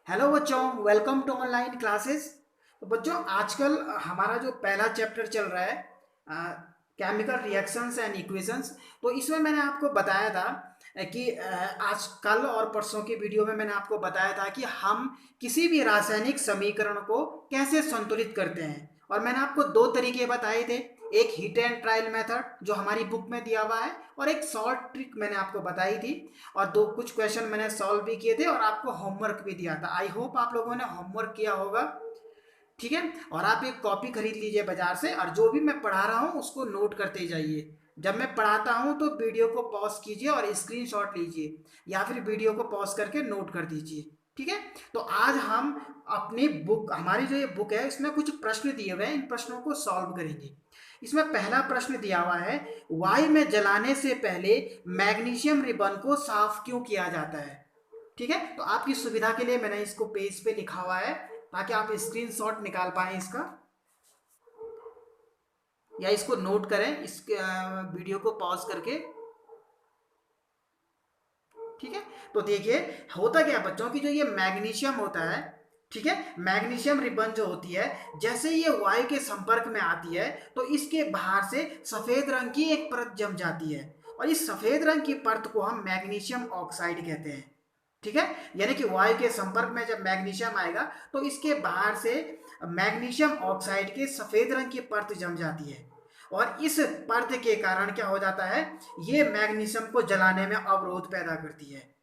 Hello बच्चों, welcome to online classes. तो बच्चों, आजकल हमारा जो पहला चैप्टर चल रहा है केमिकल रिएक्शंस एंड इक्वेशंस। तो इसमें मैंने आपको बताया था कि आज कल और परसों की वीडियो में मैंने आपको बताया था कि हम किसी भी रासायनिक समीकरण को कैसे संतुलित करते हैं। और मैंने आपको दो तरीके बताए थे, एक हिट एंड ट्रायल मेथड जो हमारी बुक में दिया हुआ है, और एक शॉर्ट ट्रिक मैंने आपको बताई थी। और दो कुछ क्वेश्चन मैंने सॉल्व भी किए थे और आपको होमवर्क भी दिया था। आई होप आप लोगों ने होमवर्क किया होगा। ठीक है, और आप एक कॉपी खरीद लीजिए बाजार से, और जो भी मैं पढ़ा रहा हूँ उसको नोट करते जाइए। जब मैं पढ़ाता हूँ तो वीडियो को पॉज कीजिए और स्क्रीनशॉट लीजिए, या फिर वीडियो को पॉज करके नोट कर दीजिए। ठीक है, तो आज हम अपनी बुक, हमारी जो ये बुक है इसमें कुछ प्रश्न दिए हुए हैं, इन प्रश्नों को सॉल्व करेंगे। इसमें पहला प्रश्न दिया हुआ है, वाई में जलाने से पहले मैग्नीशियम रिबन को साफ क्यों किया जाता है। ठीक है, तो आपकी सुविधा के लिए मैंने इसको पेज पे लिखा हुआ है ताकि आप स्क्रीनशॉट निकाल पाए इसका, या इसको नोट करें इस वीडियो को पॉज करके। ठीक है, तो देखिए होता क्या है बच्चों की, जो ये मैग्नीशियम होता है, ठीक है, मैग्नीशियम रिबन जो होती है, जैसे ये वायु के संपर्क में आती है तो इसके बाहर से सफेद रंग की एक परत जम जाती है, और इस सफेद रंग की परत को हम मैग्नीशियम ऑक्साइड कहते हैं। ठीक है, यानी कि वायु के संपर्क में जब मैग्नीशियम आएगा तो इसके बाहर से मैग्नीशियम ऑक्साइड के सफेद रंग की परत जम जाती है, और इस परत के कारण क्या हो जाता है, ये मैग्नीशियम को जलाने में अवरोध पैदा करती है।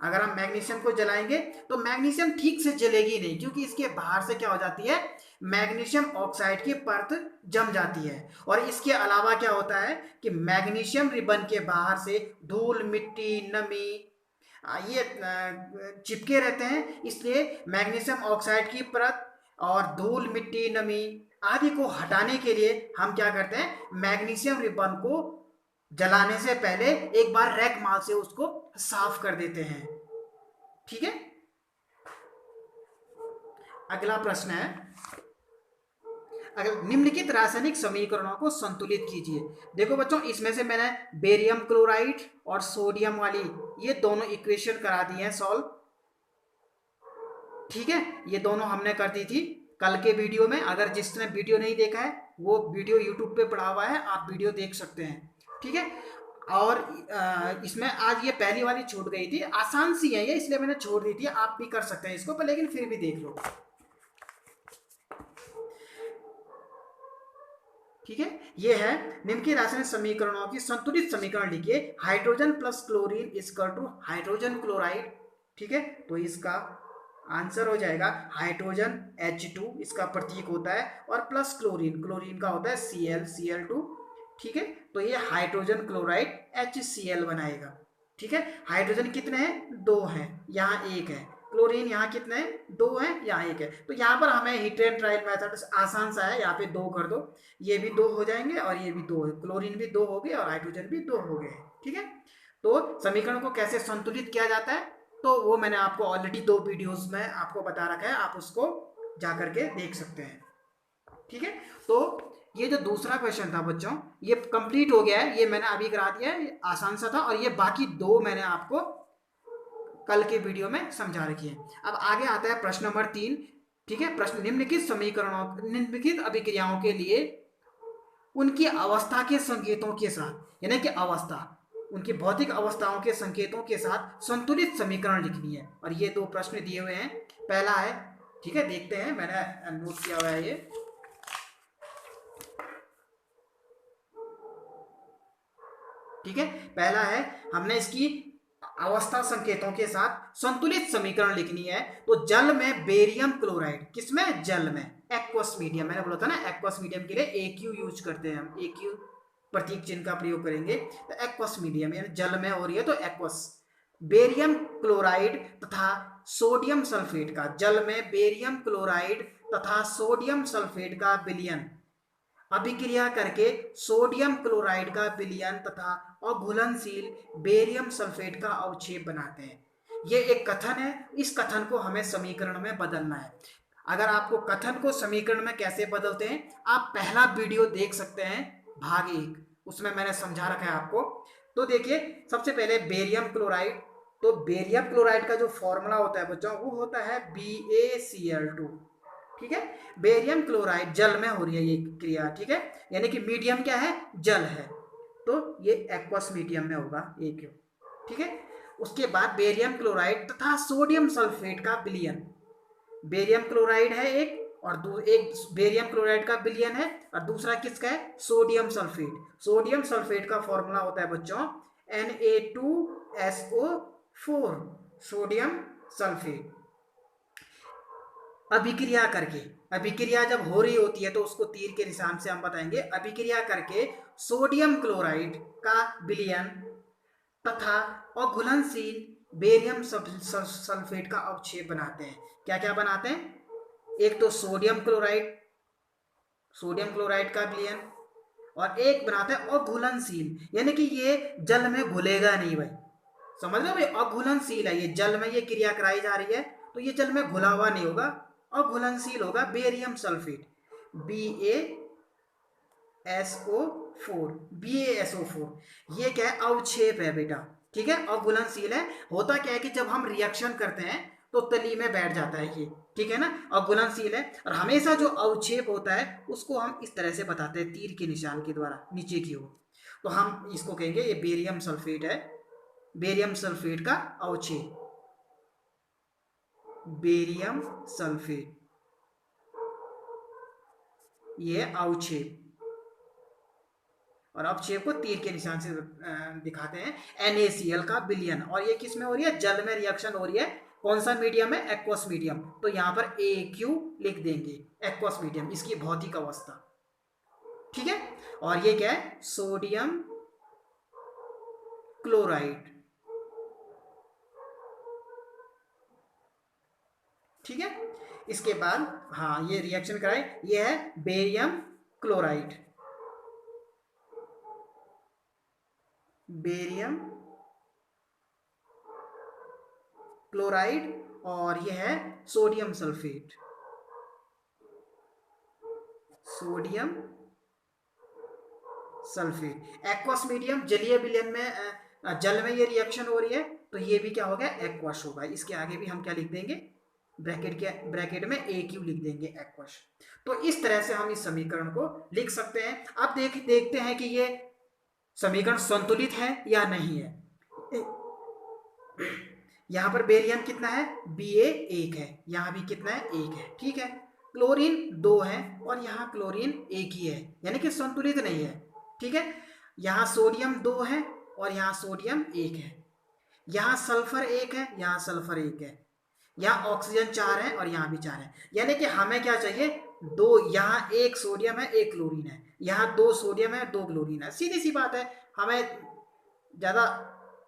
अगर हम मैग्नीशियम को जलाएंगे तो मैग्नीशियम ठीक से जलेगी नहीं, क्योंकि इसके बाहर से क्या हो जाती है, मैग्नीशियम ऑक्साइड की परत जम जाती है। और इसके अलावा क्या होता है कि मैग्नीशियम रिबन के बाहर से धूल, मिट्टी, नमी ये चिपके रहते हैं, इसलिए मैग्नीशियम ऑक्साइड की परत और धूल, मिट्टी, नमी आदि को हटाने के लिए हम क्या करते हैं, मैग्नीशियम रिबन को जलाने से पहले एक बार रैक माल से उसको साफ कर देते हैं। ठीक है, अगला प्रश्न है, अगर निम्नलिखित रासायनिक समीकरणों को संतुलित कीजिए। देखो बच्चों, इसमें से मैंने बेरियम क्लोराइड और सोडियम वाली ये दोनों इक्वेशन करा दी हैं सॉल्व। ठीक है, ये दोनों हमने कर दी थी कल के वीडियो में। अगर जिसने वीडियो नहीं देखा है वो वीडियो यूट्यूब पे पड़ा हुआ है, आप वीडियो देख सकते हैं। ठीक है, और इसमें आज ये पहली वाली छूट गई थी, आसान सी है ये, इसलिए मैंने छोड़ दी थी। आप भी कर सकते हैं इसको, पर लेकिन फिर भी देख लो। ठीक है, ये है निम्नलिखित रासायनिक समीकरणों की संतुलित समीकरण लिखिए। Hydrogen plus chlorine equal to hydrogen chloride. ठीक है, तो इसका आंसर हो जाएगा हाइड्रोजन H2, इसका प्रतीक होता है, और प्लस क्लोरीन, क्लोरीन का होता है Cl, Cl2। ठीक है, तो ये हाइड्रोजन क्लोराइड HCl बनाएगा। ठीक है, हाइड्रोजन कितने हैं, दो हैं, यहाँ एक है। क्लोरीन यहाँ कितने हैं, दो हैं, यहाँ एक है। तो यहाँ पर हमें हिट एंड ट्रायल मेथड आसान सा है, यहाँ पे दो कर दो, ये भी दो हो जाएंगे और ये भी दो, क्लोरीन भी दो हो गए और हाइड्रोजन भी दो हो गए। ठीक है, तो समीकरण को कैसे संतुलित किया जाता है तो वो मैंने आपको ऑलरेडी दो वीडियोस में आपको बता रखा है, आप उसको जा करके देख सकते हैं। ठीक है, तो ये जो दूसरा क्वेश्चन था बच्चों, ये कंप्लीट हो गया है, ये मैंने अभी करा दिया है, आसान सा था। और ये बाकी दो मैंने आपको कल के वीडियो में समझा रखी है। अब आगे आता है प्रश्न नंबर 3। ठीक है, प्रश्न, निम्नलिखित समीकरणों, निम्नलिखित अभिक्रियाओं के लिए उनकी अवस्था के संकेतों के साथ, यानी कि अवस्था, उनकी भौतिक अवस्थाओं के संकेतों के साथ संतुलित समीकरण लिखनी है। और ये दो प्रश्न दिए हुए हैं, पहला है, ठीक है देखते हैं, मैंने नोट किया हुआ है ये। ठीक है, पहला है, हमने इसकी अवस्था संकेतों के साथ संतुलित समीकरण लिखनी है। तो जल में बेरियम क्लोराइड, किसमें, जल में, एक्वस मीडियम, मैंने बोला था ना एक्वस मीडियम के लिए AQ यूज करते हैं हम, AQ प्रतीक चिन्ह का प्रयोग करेंगे। तो एक्वस मीडियम यानी जल में हो रही है तो एक्वस, बेरियम क्लोराइड तथा सोडियम सल्फेट का, जल में बेरियम क्लोराइड तथा सोडियम सल्फेट का विलयन अभिक्रिया करके सोडियम क्लोराइड का विलयन तथा अघुलनशील बेरियम सल्फेट का अवक्षेप बनाते हैं। ये एक कथन है, इस कथन को हमें समीकरण में बदलना है। अगर आपको कथन को समीकरण में कैसे बदलते हैं, आप पहला वीडियो देख सकते हैं, भाग 1, उसमें मैंने समझा रखा है आपको। तो देखिए, सबसे पहले बेरियम क्लोराइड, तो बेरियम क्लोराइड का जो फॉर्मूला होता है बच्चों वो होता है BaCl2। ठीक है, बेरियम क्लोराइड जल में हो रही है ये क्रिया, ठीक है, यानी कि मीडियम क्या है, जल है, तो ये एक्वस मीडियम में होगा AQ। ठीक है, उसके बाद बेरियम क्लोराइड तथा सोडियम सल्फेट का विलयन, बेरियम क्लोराइड है एक, और एक बेरियम क्लोराइड का विलयन है, और दूसरा किसका है, सोडियम सल्फेट। सोडियम सल्फेट का फॉर्मूला होता है बच्चों Na2SO4, सोडियम सल्फेट। अभिक्रिया करके, अभिक्रिया जब हो रही होती है तो उसको तीर के निशान से हम बताएंगे, अभिक्रिया करके सोडियम क्लोराइड का विलयन तथा अघुलनशील बेरियम सल्फेट का अवक्षेप बनाते हैं। क्या क्या बनाते हैं, एक तो सोडियम क्लोराइड, सोडियम क्लोराइड का विलयन, और एक बनाते हैं अघुलनशील, यानी कि ये जल में घुलेगा नहीं भाई, समझ रहे हो भाई, अघुलनशील है, ये जल में ये क्रिया कराई जा रही है तो ये जल में घुला हुआ नहीं होगा, अघुलनशील होगा, बेरियम सल्फेट BaSO4, BaSO4 ये क्या है, अवक्षेप है बेटा, ठीक है, अघुलनशील है। होता क्या है कि जब हम रिएक्शन करते हैं तो तली में बैठ जाता है ये, ठीक है ना, अघुलनशील है, और हमेशा जो अवक्षेप होता है उसको हम इस तरह से बताते हैं तीर के निशान के द्वारा नीचे की ओर, तो हम इसको कहेंगे ये बेरियम सल्फेट है, बेरियम सल्फेट का अवक्षेप, बेरियम सल्फेट, ये अवक्षेप, और अवक्षेप को तीर के निशान से दिखाते हैं। NaCl का विलयन, और ये किस में हो रही है, जल में रिएक्शन हो रही है, कौन सा मीडियम है, एक्वस मीडियम, तो यहाँ पर AQ लिख देंगे, एक्वस मीडियम, इसकी भौतिक अवस्था, ठीक है। और ये क्या है, सोडियम क्लोराइड, ठीक है। इसके बाद हाँ ये रिएक्शन कराए, ये है बेरियम क्लोराइड, बेरियम क्लोराइड, और यह है sodium sulphate, sodium sulphate. Aqueous medium जलीय विलयन में जल में ये रिएक्शन हो रही है तो ये भी क्या हो गया, एक्वस होगा। इसके आगे भी हम क्या लिख देंगे, ब्रैकेट में AQ लिख देंगे, एक्वस। तो इस तरह से हम इस समीकरण को लिख सकते हैं। अब देखते हैं कि ये समीकरण संतुलित है या नहीं है। यहां पर बेरियम कितना है, Ba 1 है, यहां भी कितना है, 1 है, ठीक है। क्लोरीन 2 है और यहाँ क्लोरीन 1 ही है, यानी कि संतुलित नहीं है, ठीक है। यहाँ सोडियम 2 है और यहाँ सोडियम 1 है, यहाँ सल्फर 1 है, यहाँ सल्फर 1 है, यहाँ ऑक्सीजन 4 है और यहाँ भी 4 है, यानी कि हमें क्या चाहिए, दो, यहाँ 1 सोडियम है 1 क्लोरीन है, यहाँ 2 सोडियम है 2 क्लोरीन है, सीधी सी बात है। हमें ज़्यादा,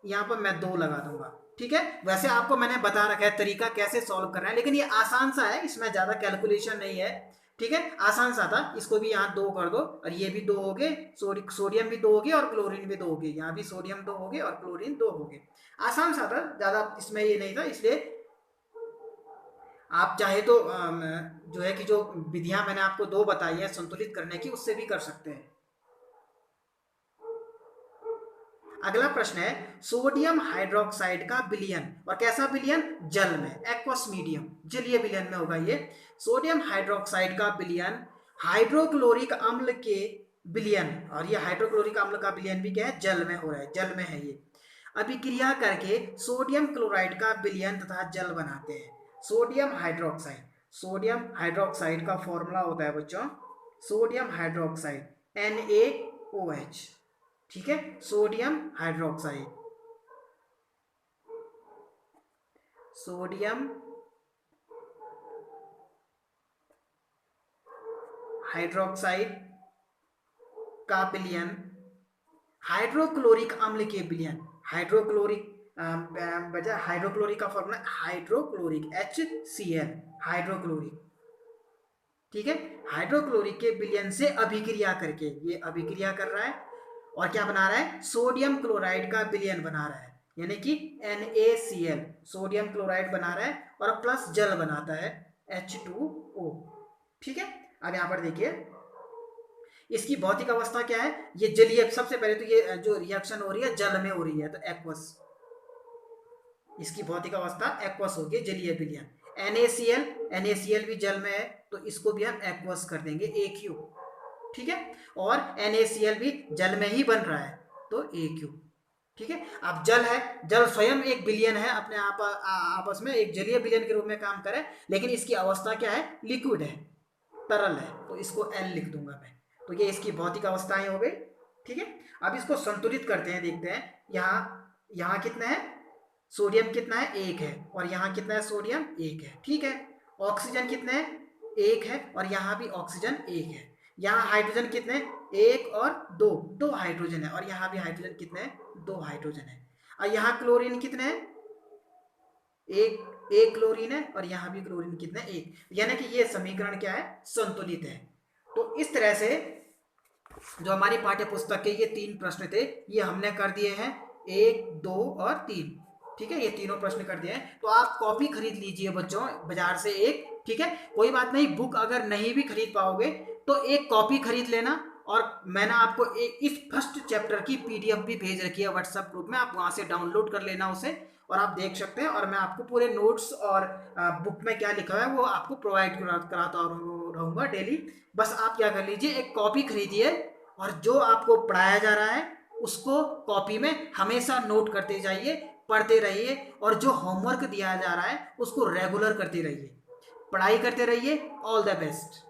यहाँ पर मैं 2 लगा दूंगा, ठीक है। वैसे आपको मैंने बता रखा है तरीका कैसे सॉल्व करना है, लेकिन ये आसान सा है, इसमें ज़्यादा कैलकुलेशन नहीं है, ठीक है, आसान सा था। इसको भी यहाँ 2 कर दो और ये भी 2 हो गए, सोडियम भी 2 हो गए और क्लोरीन भी 2 हो गए, यहाँ भी सोडियम 2 हो गए और क्लोरीन 2 हो गए, आसान सा था, ज़्यादा इसमें ये नहीं था। इसलिए आप चाहे तो जो है कि जो विधियां मैंने आपको 2 बताई है संतुलित करने की, उससे भी कर सकते हैं। अगला प्रश्न है, सोडियम हाइड्रोक्साइड का विलयन, और कैसा विलयन, जल में, एक्वस मीडियम, जलीय विलयन में होगा ये। सोडियम हाइड्रोक्साइड का विलयन हाइड्रोक्लोरिक अम्ल के विलयन, और ये हाइड्रोक्लोरिक अम्ल का विलयन भी क्या है, जल में हो रहा है, जल में है ये। अभिक्रिया करके सोडियम क्लोराइड का विलयन तथा जल बनाते हैं। सोडियम हाइड्रोक्साइड, सोडियम हाइड्रोक्साइड का फॉर्मूला होता है बच्चों, सोडियम हाइड्रोक्साइड NaOH, ठीक है, सोडियम हाइड्रोक्साइड, सोडियम हाइड्रोक्साइड का विलयन हाइड्रोक्लोरिक अम्ल के विलयन, हाइड्रोक्लोरिक बजा हाइड्रोक्लोरिक का फॉर्मूला हाइड्रोक्लोरिक HCl, हाइड्रोक्लोरिक, ठीक है, हाइड्रोक्लोरिक के विलयन से अभिक्रिया करके, ये अभिक्रिया कर रहा है और क्या बना रहा है, सोडियम क्लोराइड का विलयन बना रहा है, यानी कि NaCl, सोडियम क्लोराइड बना रहा है और प्लस जल बनाता है H2O, ठीक है। अब यहाँ पर देखिए इसकी भौतिक अवस्था क्या है, ये जलीय, सबसे पहले तो ये जो रिएक्शन हो रही है जल में हो रही है तो एक्वस, इसकी भौतिक अवस्था एक्वस होगी, जलीय विलयन। NaCl, NaCl भी जल में है तो इसको भी हम एक्वस कर देंगे AQ, ठीक है। और NaCl भी जल में ही बन रहा है तो AQ, ठीक है। अब जल है, जल स्वयं एक विलयन है, अपने आप आपस में एक जलीय विलयन के रूप में काम करे, लेकिन इसकी अवस्था क्या है, लिक्विड है, तरल है, तो इसको L लिख दूंगा मैं। तो ये इसकी भौतिक अवस्थाएं हो गई, ठीक है। अब इसको संतुलित करते हैं, देखते हैं यहाँ कितना है, सोडियम कितना है, 1 है, और यहाँ कितना है, सोडियम 1 है, ठीक है। ऑक्सीजन कितने है, 1 है, और यहाँ भी ऑक्सीजन 1 है। यहाँ हाइड्रोजन कितने, 1 और 2, 2 हाइड्रोजन है, और यहाँ भी हाइड्रोजन कितने हैं, 2 हाइड्रोजन है। और यहाँ क्लोरीन कितने हैं, एक क्लोरीन है, और यहाँ भी क्लोरीन कितने, 1, यानी कि ये समीकरण क्या है, संतुलित है। तो इस तरह से जो हमारी पाठ्य पुस्तक के ये 3 प्रश्न थे, ये हमने कर दिए हैं, 1, 2 और 3, ठीक है। ये तीनों प्रश्न कर दिए हैं। तो आप कॉपी खरीद लीजिए बच्चों बाजार से एक, ठीक है। कोई बात नहीं, बुक अगर नहीं भी खरीद पाओगे तो एक कॉपी खरीद लेना, और मैंने आपको इस फर्स्ट चैप्टर की PDF भी भेज रखी है व्हाट्सएप ग्रुप में, आप वहां से डाउनलोड कर लेना उसे, और आप देख सकते हैं। और मैं आपको पूरे नोट्स और बुक में क्या लिखा है वो आपको प्रोवाइड कराता रहूँगा डेली। बस आप क्या कर लीजिए, एक कॉपी खरीदिए, और जो आपको पढ़ाया जा रहा है उसको कॉपी में हमेशा नोट करते जाइए, पढ़ते रहिए, और जो होमवर्क दिया जा रहा है उसको रेगुलर करते रहिए, पढ़ाई करते रहिए। All the best.